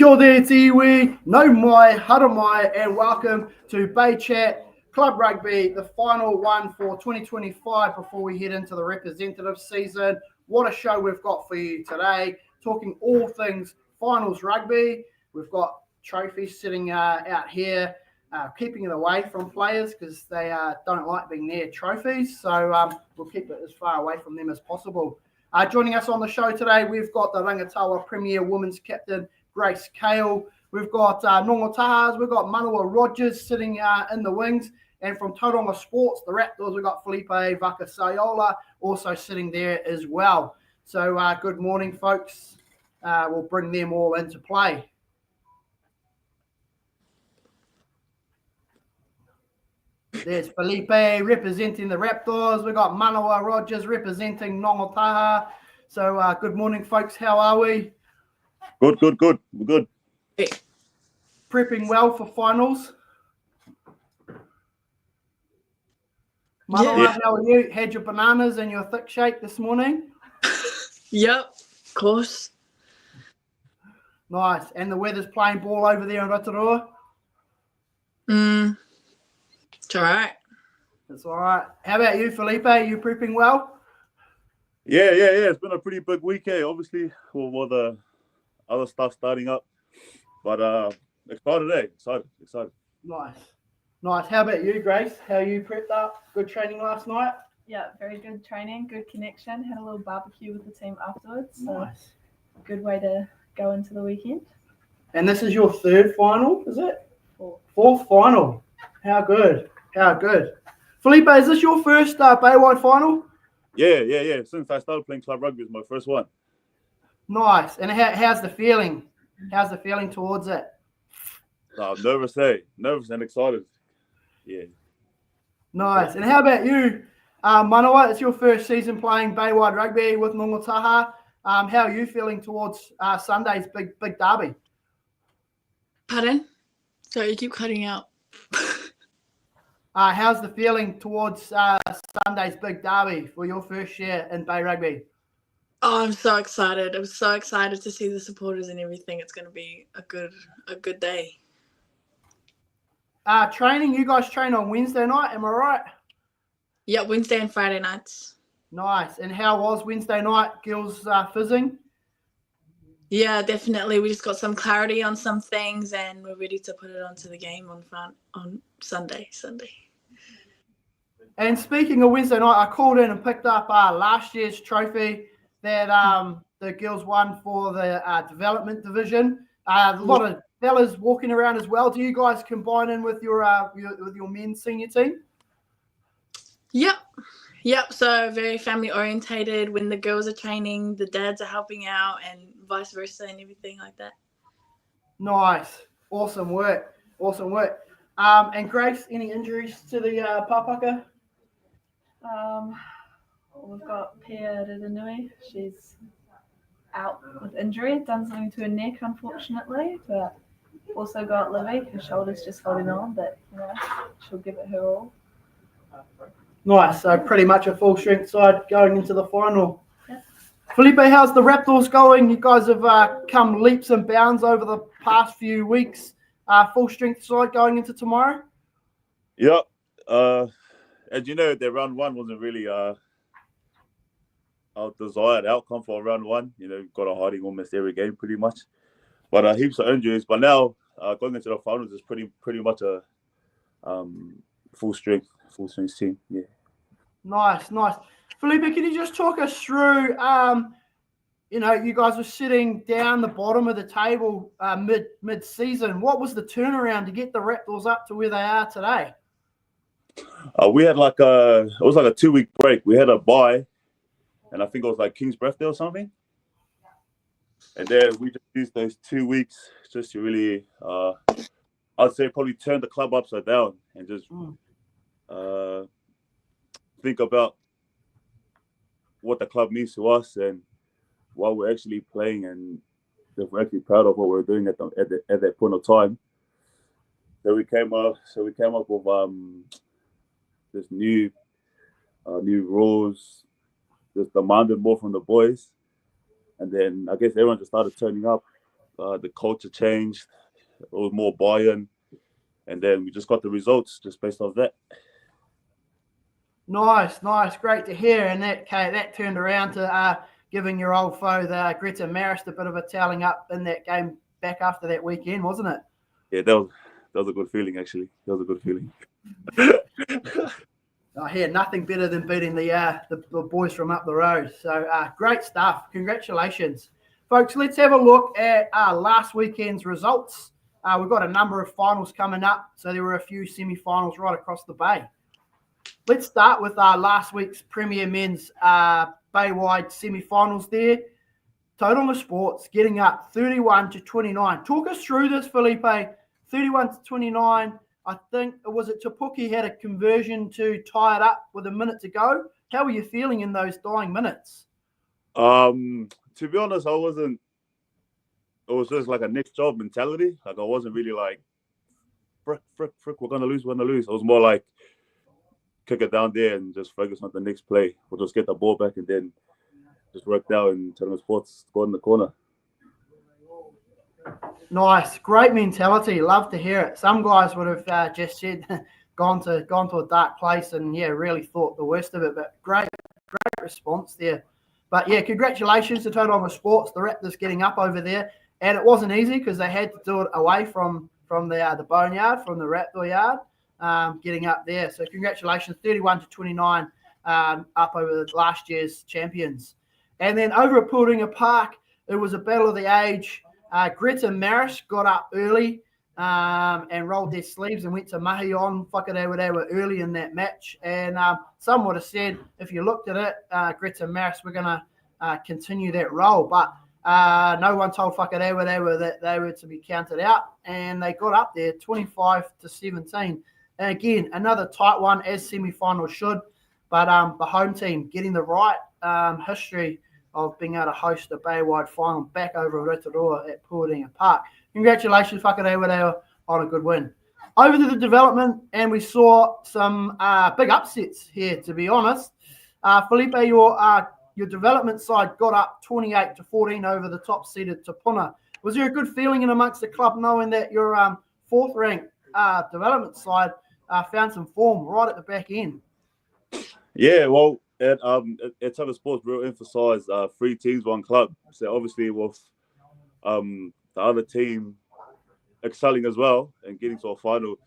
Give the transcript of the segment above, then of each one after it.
Kia ora tiwi, no mai, hara mai, and welcome to Bay Chat Club Rugby, the final one for 2025 before we head into the representative season. What a show we've got for you today, talking all things finals rugby. We've got trophies sitting out here, keeping it away from players because they don't like being near trophies. So we'll keep it as far away from them as possible. Joining us on the show today, we've got the Rangatawa Premier Women's Captain, Grace Kale. We've got Nongotahas, we've got Manawa Rogers sitting in the wings. And from Tauranga Sports, the Raptors, we've got Felipe Vakasayola also sitting there as well. So good morning, folks. We'll bring them all into play. There's Felipe representing the Raptors. We've got Manawa Rogers representing Nongotaha. So good morning, folks. How are we? Good. We're good. Hey. Prepping well for finals? Manawa, Yeah. how are you? Had your bananas and your thick shake this morning? Yep, of course. Nice. And the weather's playing ball over there in Rotorua? It's all right. It's all right. How about you, Felipe? Are you prepping well? Yeah. It's been a pretty big week, obviously, with all the other stuff starting up. But excited, Excited. Nice. How about you, Grace? How you prepped up? Good training last night? Yeah, very good training, good connection. Had a little barbecue with the team afterwards. So Nice. good way to go into the weekend. And this is your third final, is it? Fourth final. How good. Felipe, is this your first Baywide final? Yeah. Since I started playing club rugby, it's my first one. Nice. And how's the feeling? How's the feeling towards it? I'm nervous and excited. Yeah. Nice. And how about you, Manawa? It's your first season playing Baywide Rugby with Nongotaha. How are you feeling towards Sunday's big derby? Pardon? Sorry, you keep cutting out. How's the feeling towards Sunday's big derby for your first year in Bay Rugby? Oh, I'm so excited. I'm so excited to see the supporters and everything. It's going to be a good day. Training, you guys train on Wednesday night, am I right? Yeah, Wednesday and Friday nights. Nice. And how was Wednesday night, girls fizzing? Yeah, definitely. We just got some clarity on some things and we're ready to put it onto the game on Sunday. And speaking of Wednesday night, I called in and picked up last year's trophy that the girls won for the development division. A lot of fellas walking around as well. Do you guys combine in with your men's senior team? Yep. So very family orientated. When the girls are training, the dads are helping out and vice versa and everything like that. Nice. Awesome work. And Grace, any injuries to the Papaka? We've got Pia Ridanui. She's out with injury, done something to her neck, unfortunately, but also got Livy. Her shoulder's just holding on, but she'll give it her all. Nice. So pretty much a full strength side going into the final. Yeah. Felipe, how's the Raptors going? You guys have come leaps and bounds over the past few weeks. Full strength side going into tomorrow? Yep. As you know, their round one wasn't really our desired outcome for round one. We've got a hiding almost every game pretty much. But heaps of injuries. But now going into the finals is pretty much a full strength team. Yeah. Nice. Felipe, can you just talk us through, you guys were sitting down the bottom of the table mid-season. What was the turnaround to get the Raptors up to where they are today? We had it was like a 2-week break. We had a bye, and I think it was like King's birthday or something. And then we just used those 2 weeks just to really, I'd say probably turn the club upside down and just think about what the club means to us and what we're actually playing, and if we're actually proud of what we're doing at that point of time. So we came up with this new rules, just demanded more from the boys, and then I guess everyone just started turning up, The culture changed. It was more buy-in. And then we just got the results just based off that. Nice. Great to hear. And that turned around to giving your old foe, the Greta Marist, a bit of a toweling up in that game back after that weekend, wasn't it? Yeah, that was a good feeling, actually. That was a good feeling. I hear nothing better than beating the boys from up the road. So great stuff. Congratulations. Folks, let's have a look at last weekend's results. We've got a number of finals coming up, so there were a few semi-finals right across the bay. Let's start with last week's Premier Men's Bay-wide semi-finals there. Tauranga Sports getting up 31-29. Talk us through this, Felipe. 31-29. I think, was it Tapuki had a conversion to tie it up with a minute to go? How were you feeling in those dying minutes? To be honest, I wasn't. It was just like a next job mentality. Like I wasn't really like, frick, we're gonna lose. It was more like, kick it down there and just focus on the next play. We'll just get the ball back and then just worked out and Tauranga Sports scored in the corner. Nice, great mentality. Love to hear it. Some guys would have just said gone to a dark place and really thought the worst of it. But great response there. But congratulations to Tauranga Sports, the Raptors getting up over there, and it wasn't easy because they had to do it away from the boneyard, from the Raptor yard, getting up there. So congratulations, 31-29, up over last year's champions. And then over at Puringa Park, it was a battle of the age. Greta Maris got up early and rolled their sleeves and went to mahi on whakarewa. They were early in that match. And some would have said, if you looked at it, Greta Maris were going to continue that role. But no one told whakarewa that they were to be counted out. And they got up there 25-17. And again, another tight one, as semi-finals should. But the home team getting the right history of being able to host a Bay-wide final back over Rotorua at Puringa Park. Congratulations, whakarewa, on a good win. Over to the development, and we saw some big upsets here, to be honest. Felipe, your development side got up 28-14 over the top-seeded Tapuna. Was there a good feeling in amongst the club knowing that your fourth-ranked development side found some form right at the back end? Yeah, well, at Tauranga Sports, we'll emphasise 3 teams, 1 club. So obviously with the other team excelling as well and getting to a final,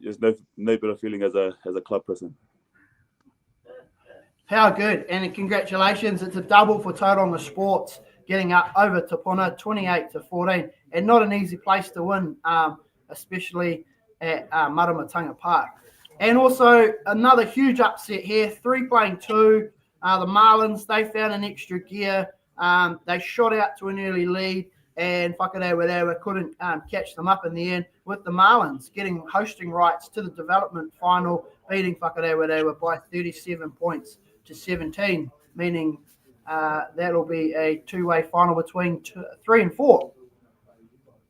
there's no better feeling as a club person. How good, and congratulations. It's a double for Tauranga Sports, getting up over Tapuna, 28-14, and not an easy place to win, especially at Maramatanga Park. And also another huge upset here, 3 playing 2. The Marlins, they found an extra gear. They shot out to an early lead, and whakarewa couldn't catch them up in the end, with the Marlins getting hosting rights to the development final, beating whakarewa by 37 points to 17, meaning that'll be a 2-way final between 3 and 4.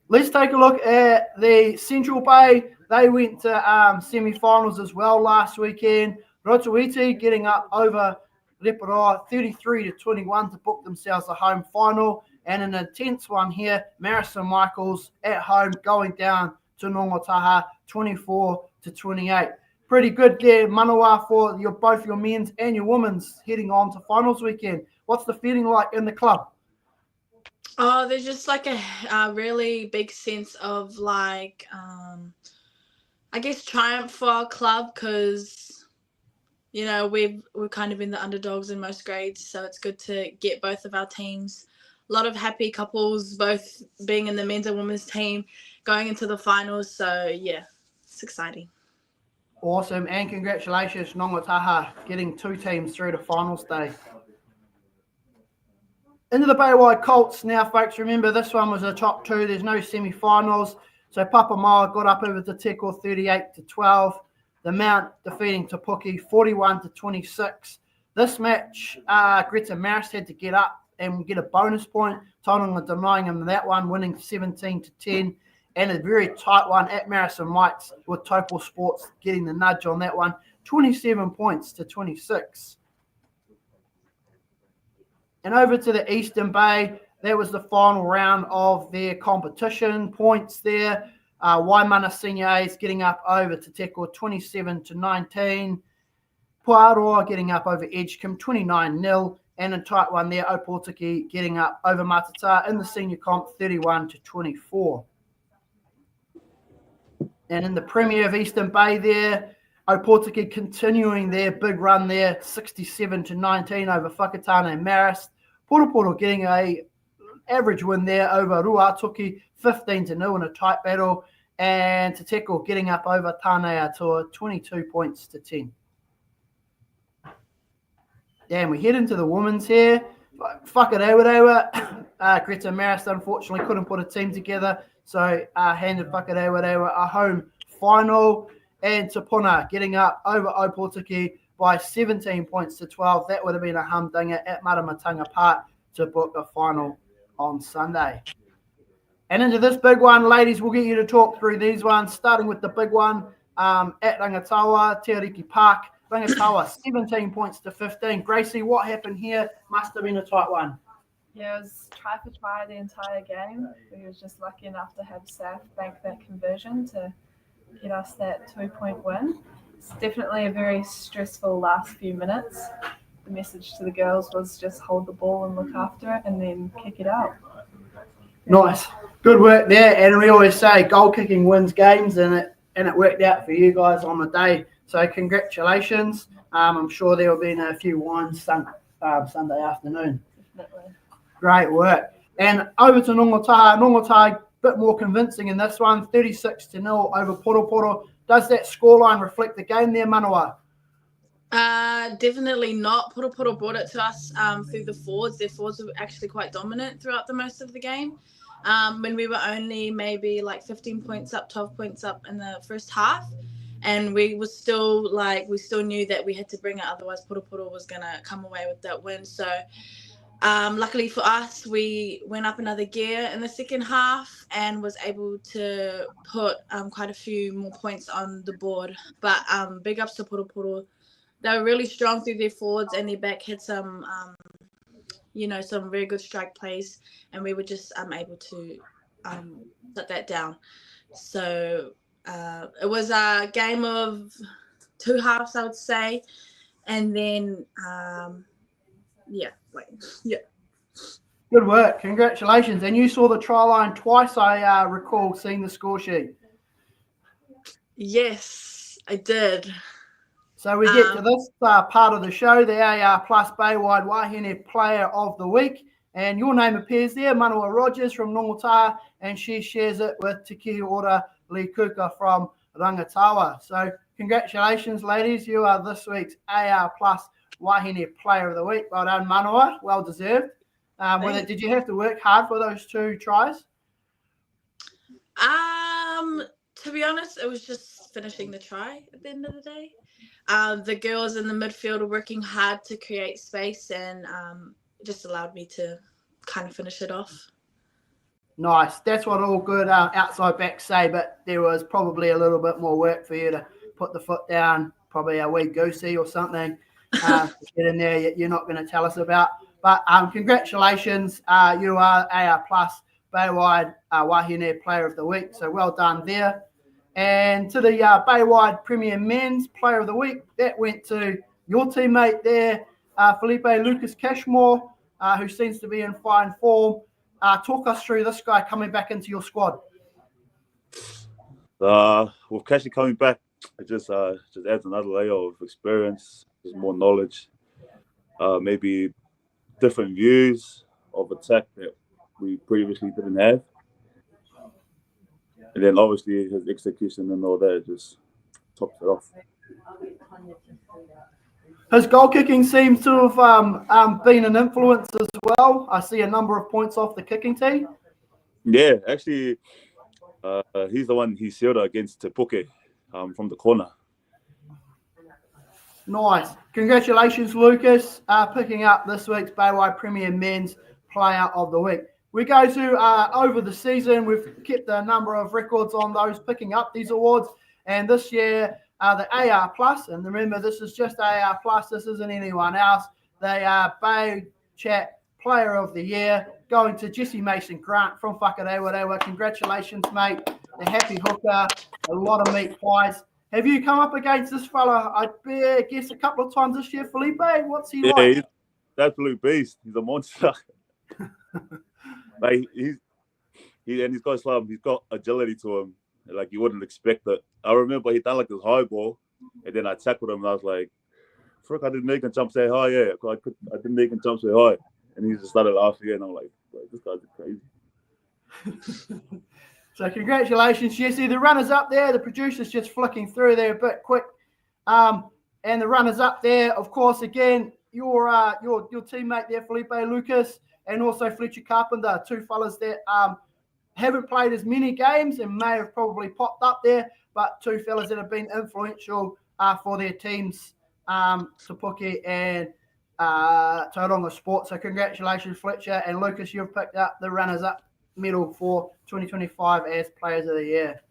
Let's take a look at the Central Bay. They went to semi-finals as well last weekend. Rotoiti getting up over Leparoa 33-21 to book themselves a home final. And an intense one here, Marison Michaels at home going down to Nongataha 24-28. Pretty good there, Manawa, for both your men's and your women's heading on to finals weekend. What's the feeling like in the club? Oh, there's just like a really big sense of like, I guess, triumph for our club because, we're kind of been the underdogs in most grades. So it's good to get both of our teams. A lot of happy couples, both being in the men's and women's team, going into the finals. So, yeah, it's exciting. Awesome. And congratulations, Nongataha, getting 2 teams through to final stage. Into the Bay-wide Colts now, folks. Remember, this one was a top 2. There's no semi-finals. So Papamoa got up over to Teko 38-12. The Mount defeating Tapuki 41-26. This match, Greta Maris had to get up and get a bonus point. Tauranga denying him that one, winning 17-10. And a very tight one at Marison Mikes with Topol Sports getting the nudge on that one, 27 points to 26. And over to the Eastern Bay, That was the final round of their competition points there. Waimana Senior A's getting up over Te Teko 27-19. Puaroa getting up over Edgecombe 29-0. And in tight one there, Opotiki getting up over Matata in the senior comp 31-24. And in the Premier of Eastern Bay there, Opotiki continuing their big run there, 67-19 over Whakatane and Marist. Poro getting a average win there over Ruatoki, 15-0 in a tight battle. And Te Teko getting up over Tānei Atua, 22-10. And we head into the women's here. Whakarewarewa, Greta Marist unfortunately couldn't put a team together, so handed Whakarewarewa a home final. And Te Puna getting up over Opotiki by 17-12. That would have been a humdinger at Maramatanga Park to book a final on Sunday. And into this big one, ladies, we'll get you to talk through these ones, starting with the big one at Rangatawa, Te Ariki Park. Rangatawa, 17-15. Gracie, what happened here? Must have been a tight one. Yeah, it was try for try the entire game. We was just lucky enough to have Saf bank that conversion to get us that 2-point win. It's definitely a very stressful last few minutes. The message to the girls was just hold the ball and look after it and then kick it out. Nice. Good work there. And we always say goal kicking wins games, and it worked out for you guys on the day. So congratulations. I'm sure there will be a few wines Sunday afternoon. Definitely. Great work. And over to Nongataha. Nongataha, a bit more convincing in this one, 36-0 over Poro. Does that scoreline reflect the game there, Manawa? Definitely not. Poro brought it to us through the forwards. Their forwards were actually quite dominant throughout the most of the game. When we were only maybe like 15 points up, 12 points up in the first half. And we still knew that we had to bring it, otherwise Poro was going to come away with that win. So luckily for us, we went up another gear in the second half and was able to put quite a few more points on the board. But big ups to Poro. They were really strong through their forwards, and their back had some very good strike plays, and we were just able to shut that down. So it was a game of two halves, I would say, and then Good work. Congratulations. And you saw the try line twice, I recall seeing the score sheet. Yes, I did. So we get to this part of the show, the AR Plus Baywide Wahine Player of the Week. And your name appears there, Manawa Rogers from Nongataha, and she shares it with Te Kihiora Likuka from Rangatawa. So congratulations, ladies. You are this week's AR Plus Wahine Player of the Week. Well done, Manawa. Well deserved. Did you have to work hard for those two tries? To be honest, it was just finishing the try at the end of the day. The girls in the midfield are working hard to create space, and it just allowed me to kind of finish it off. Nice. That's what all good outside backs say, but there was probably a little bit more work for you to put the foot down, probably a wee goosey or something to get in there you're not going to tell us about. But congratulations. You are AR Plus Baywide Wahine Player of the Week, so well done there. And to the Baywide Premier Men's Player of the Week, that went to your teammate there, Felipe Lucas Cashmore, who seems to be in fine form. Talk us through this guy coming back into your squad. With Cashy coming back, it just adds another layer of experience, just more knowledge, maybe different views of attack that we previously didn't have. And then obviously his execution and all that just tops it off. His goal kicking seems to have been an influence as well. I see a number of points off the kicking tee. Yeah, actually, he's the one he sealed against Te Puke from the corner. Nice. Congratulations, Lucas, picking up this week's Baywide Premier Men's Player of the Week. We go to over the season. We've kept a number of records on those picking up these awards. And this year, the AR Plus, and remember, this is just AR Plus. This isn't anyone else. They are Bay Chat Player of the Year. going to Jesse Mason Grant from Whakarewarewa. Congratulations, mate. The happy hooker, a lot of meat pies. Have you come up against this fella, I guess, a couple of times this year, Felipe? What's he like? He's an absolute beast. He's a monster. Like he's got agility to him. Like you wouldn't expect it. I remember he done like this high ball, and then I tackled him, and I was like, "Frick, I didn't make him jump so high. Yeah, I didn't make him jump so high." And he just started laughing, and I'm like, "This guy's crazy." So congratulations, Jesse. The runners up there, the producer's just flicking through there a bit quick. And the runners up there, of course, again, your teammate there, Felipe Lucas, and also Fletcher Carpenter, two fellas that haven't played as many games and may have probably popped up there, but two fellas that have been influential for their teams, Tapuki and Tauranga Sports. So congratulations, Fletcher and Lucas. You've picked up the runners-up medal for 2025 as Players of the Year.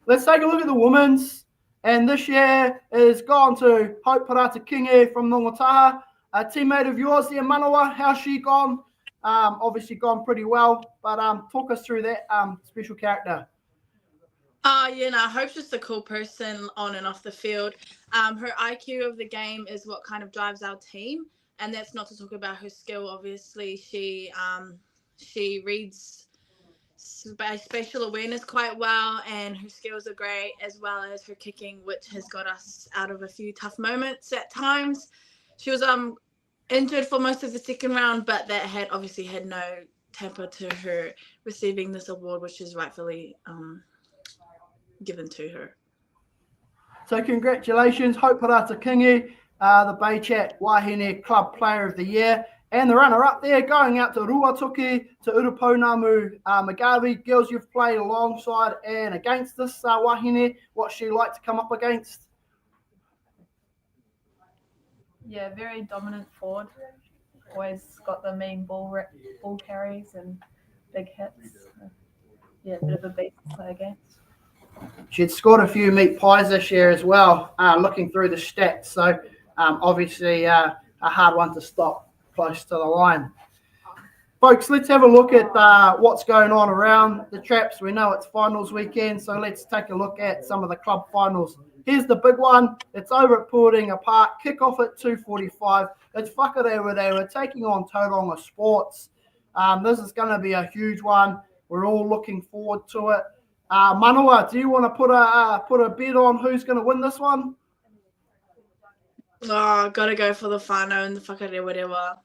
Let's take a look at the women's. And this year is gone to Hope Parata Kinge from Nongataha, a teammate of yours there, Manawa. How's she gone? Obviously gone pretty well, but talk us through that special character. Hope's just a cool person on and off the field. Her IQ of the game is what kind of drives our team, and that's not to talk about her skill. Obviously, she reads spatial awareness quite well, and her skills are great, as well as her kicking, which has got us out of a few tough moments at times. She was injured for most of the second round, but that had no temper to her receiving this award, which is rightfully given to her. So congratulations, Hope Parata Kingi, the Bay Chat Wahine Club Player of the Year. And the runner-up there going out to Ruatoki, to Uruponamu Magawi. Girls, you've played alongside and against this Wahine. What's she like to come up against? Yeah, very dominant forward. Always got the mean ball carries and big hits. So, yeah, a bit of a beast to play against. She'd scored a few meat pies this year as well, looking through the stats. So, obviously, a hard one to stop close to the line. Folks, let's have a look at what's going on around the traps. We know it's finals weekend, so let's take a look at some of the club finals. Here's the big one. It's over at Puringa Park. Kick-off at 2:45. It's Whakarewarewa taking on Tauranga Sports. This is going to be a huge one. We're all looking forward to it. Manawa, do you want to put a bet on who's going to win this one? Oh, gotta go for the whānau and the Whakarewarewa.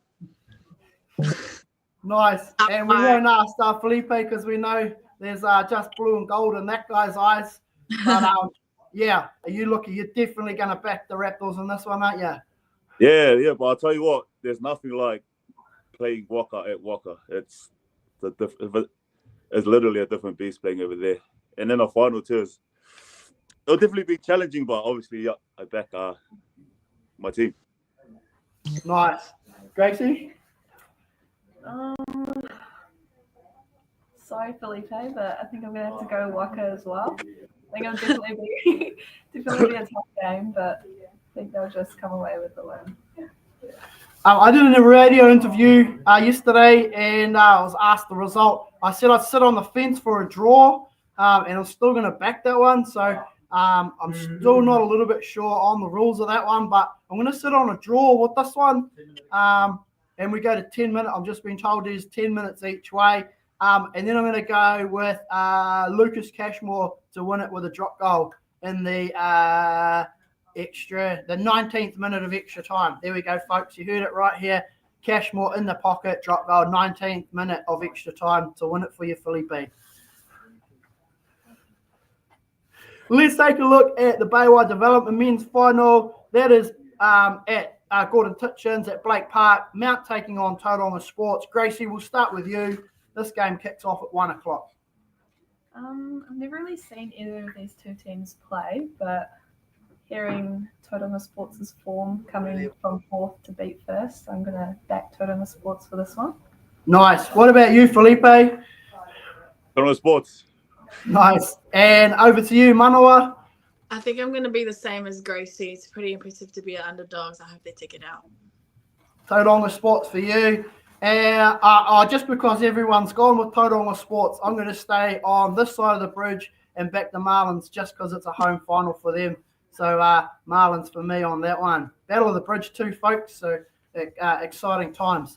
Nice. And we won't ask Felipe because we know there's just blue and gold in that guy's eyes. But yeah, you're definitely going to back the Raptors in this one, aren't you? Yeah, but I'll tell you what, there's nothing like playing Waka at Waka. It's literally a different beast playing over there. And then a final too. It'll definitely be challenging, but obviously I back my team. Nice. Gracie? Sorry, Felipe, but I think I'm going to have to go Waka as well. I think it'll definitely be a tough game, but I think they'll just come away with the win. I did a radio interview yesterday, and I was asked the result. I said I'd sit on the fence for a draw, and I'm still going to back that one. So I'm still not a little bit sure on the rules of that one, but I'm going to sit on a draw with this one. And we go to 10 minutes. I've just been told there's 10 minutes each way. And then I'm going to go with Lucas Cashmore to win it with a drop goal in the 19th minute of extra time. There we go, folks. You heard it right here. Cashmore in the pocket, drop goal, 19th minute of extra time to win it for you, Felipe. Let's take a look at the Baywide Development Men's Final. That is at Gordon Titchens at Blake Park. Mount taking on Tauranga Sports. Gracie, we'll start with you. This game kicks off at 1 o'clock. I've never really seen either of these two teams play, but hearing Tauranga Sports' form coming from fourth to beat first, I'm going to back Tauranga Sports for this one. Nice. What about you, Felipe? Tauranga Sports. Nice. And over to you, Manawa. I think I'm going to be the same as Gracie. It's pretty impressive to be underdogs. I hope they take it out. Tauranga Sports for you. And just because everyone's gone with Tauranga Sports, I'm going to stay on this side of the bridge and back the Marlins just because it's a home final for them. So Marlins for me on that one. Battle of the Bridge 2, folks. So exciting times.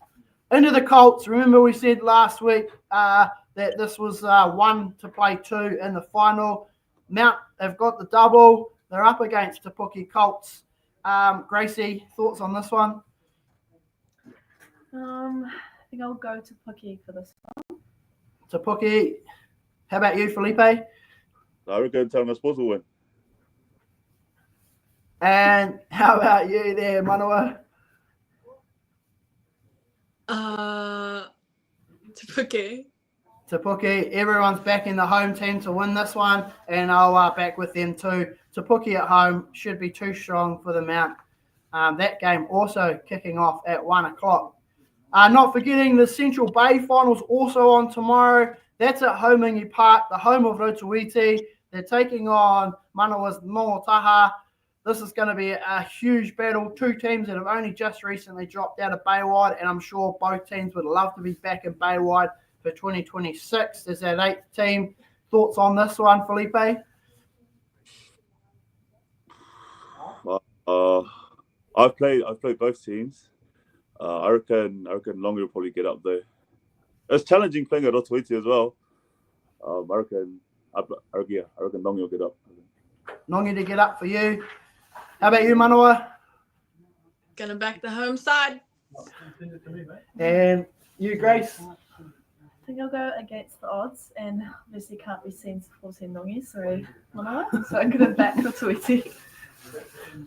Into the Colts. Remember we said last week that this was 1 to play 2 in the final. Mount have got the double. They're up against Te Puke Colts. Gracie, thoughts on this one? I think I'll go to Puki for this one. Te Puke. How about you, Felipe? I reckon Tauranga Sports will win. And how about you there, Manawa? Te Puke. Te Puke, everyone's backing the home team to win this one, and I'll back with them too. Te Puke at home should be too strong for the Mount. That game also kicking off at 1 o'clock. Not forgetting the Central Bay finals also on tomorrow. That's at Homingi Park, the home of Rotoiti. They're taking on Manawa's Nongataha. This is going to be a huge battle. Two teams that have only just recently dropped out of Baywide, and I'm sure both teams would love to be back in Baywide for 2026. There's that 8th team. Thoughts on this one, Felipe? I've played both teams. I reckon Longi will probably get up there. It's challenging playing at Rotoiti as well. I reckon Longi will get up. Longi to get up for you. How about you, Manawa? Gonna back the home side. And you, Grace? I think I'll go against the odds, and obviously can't be seen supporting Nongi, sorry, Manawa. So I'm going to back Rotoiti.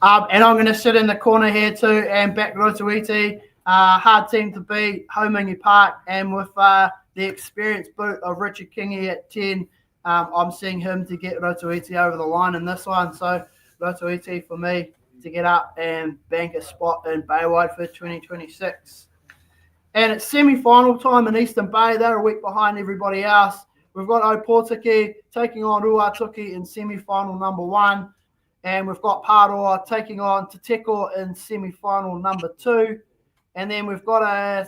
And I'm going to sit in the corner here too and back Rotoiti. Hard team to beat, Homingi Park, and with the experienced boot of Richard Kingy at 10, I'm seeing him to get Rotoiti over the line in this one. So Rotoiti for me to get up and bank a spot in Baywide for 2026. And it's semi-final time in Eastern Bay. They're a week behind everybody else. We've got Opotiki taking on Ruatuki in semi-final number 1. And we've got Paroa taking on Te Teko in semi-final number 2. And then we've got a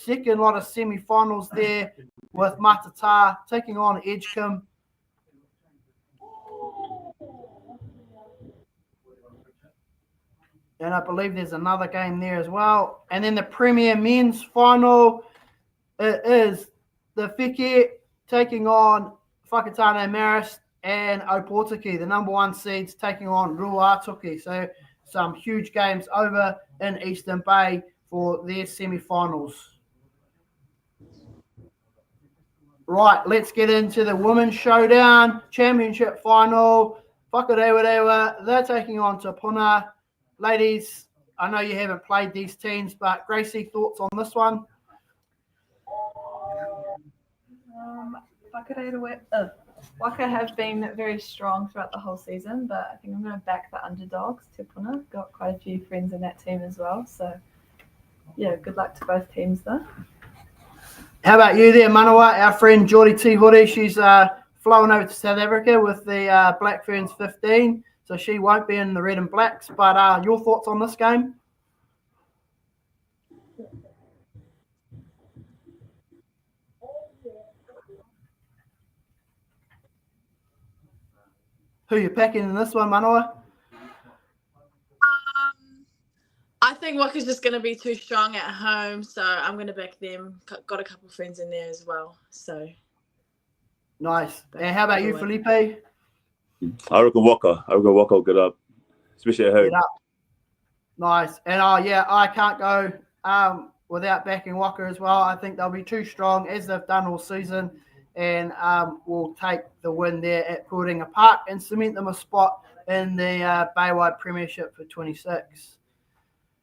second lot of semi-finals there with Matata taking on Edgecombe. And I believe there's another game there as well. And then the Premier Men's Final, it is the Whike taking on Whakatane Maris and Opotiki, the number 1 seeds, taking on Ruatuki. So some huge games over in Eastern Bay for their semi-finals. Right, let's get into the Women's Showdown Championship Final. Whakarewarewa, they're taking on Te Puna. Ladies, I know you haven't played these teams, but Gracie, thoughts on this one? Waka have been very strong throughout the whole season, but I think I'm going to back the underdogs, Te Puna. Got quite a few friends in that team as well. So, yeah, good luck to both teams there. How about you there, Manawa? Our friend Geordie Tihori, she's flown over to South Africa with the Black Ferns 15. So she won't be in the red and blacks. But your thoughts on this game? Who you packing in this one, Manawa? I think Waka's just going to be too strong at home, so I'm going to back them. Got a couple of friends in there as well. So nice. And how about you, Felipe? I reckon Waka will get up, especially at home. Get up. Nice. And I can't go without backing Waka as well. I think they'll be too strong, as they've done all season, and will take the win there at Puringa Park and cement them a spot in the Baywide Premiership for 26.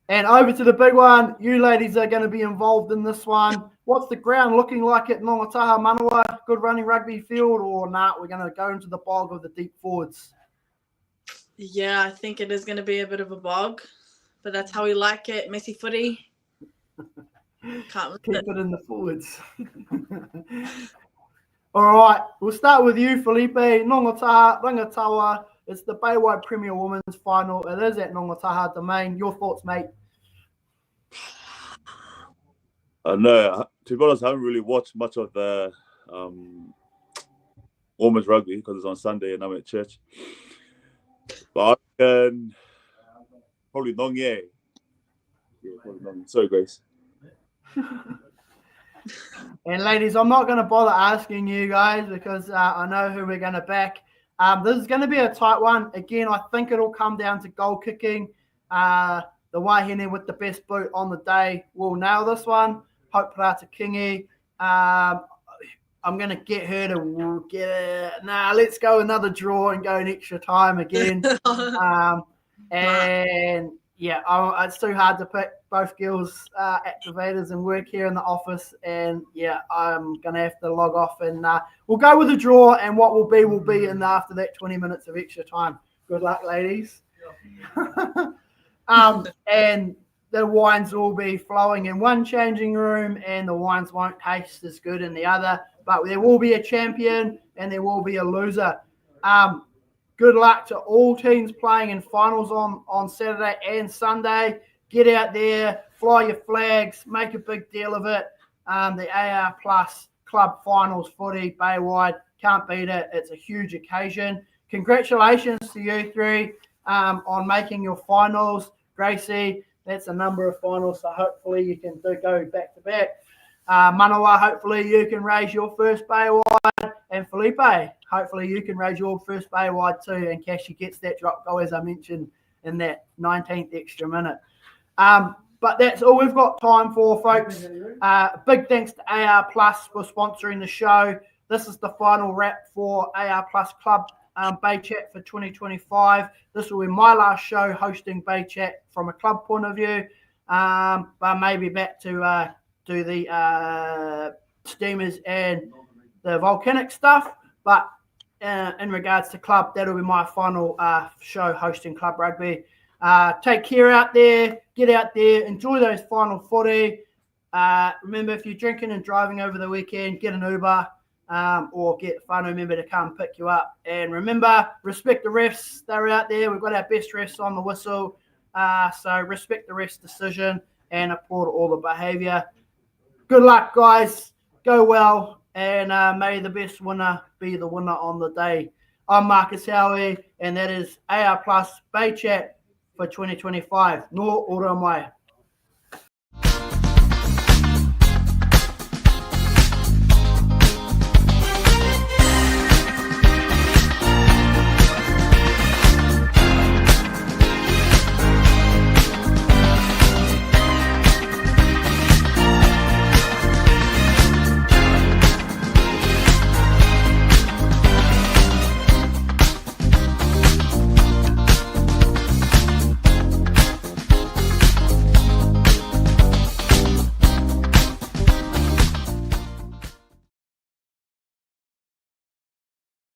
And over to the big one. You ladies are going to be involved in this one. What's the ground looking like at Nongataha, Manawa? Good running rugby field, or not? We're going to go into the bog of the deep forwards. Yeah, I think it is going to be a bit of a bog, but that's how we like it. Messy footy. Can't keep it in the forwards. All right, we'll start with you, Felipe. Nongataha, Rangatawa. It's the Baywide Premier Women's Final. It is at Nongataha Domain. Your thoughts, mate? No, to be honest, I haven't really watched much of the women's rugby because it's on Sunday and I'm at church. But I can probably Nongye. Yeah, probably Nongye. Sorry, Grace. And ladies, I'm not going to bother asking you guys because I know who we're going to back. This is going to be a tight one. Again, I think it'll come down to goal kicking. The Wahine with the best boot on the day will nail this one. Hope Parata Kingi. I'm going to get her to get it. Let's go another draw and go an extra time again. And yeah, it's too hard to pick both girls activators and work here in the office. And yeah, I'm going to have to log off and we'll go with a draw. And what will be in after that 20 minutes of extra time. Good luck, ladies. And the wines will be flowing in one changing room and the wines won't taste as good in the other. But there will be a champion and there will be a loser. Good luck to all teams playing in finals on Saturday and Sunday. Get out there, fly your flags, make a big deal of it. The AR Plus Club Finals footy, Baywide, can't beat it. It's a huge occasion. Congratulations to you three on making your finals. Gracie, that's a number of finals, so hopefully you can go back to back. Manawa, hopefully you can raise your first Baywide. And Felipe, hopefully you can raise your first Baywide too. And Cashy gets that drop goal, as I mentioned, in that 19th extra minute. But that's all we've got time for, folks. Big thanks to AR Plus for sponsoring the show. This is the final wrap for AR Plus Club Bay Chat for 2025. This will be my last show hosting Bay Chat from a club point of view. But maybe back to do the Steamers and the Volcanic stuff. But in regards to club, that'll be my final show hosting Club Rugby. Take care out there. Get out there. Enjoy those final footy. Remember, if you're drinking and driving over the weekend, get an Uber or get a whānau member to come pick you up. And remember, respect the refs. They're out there. We've got our best refs on the whistle. So respect the refs' decision and applaud all the behaviour. Good luck, guys. Go well. And may the best winner be the winner on the day. I'm Marcus Howie, and that is AR Plus Bay Chat for 2025. No ora mai.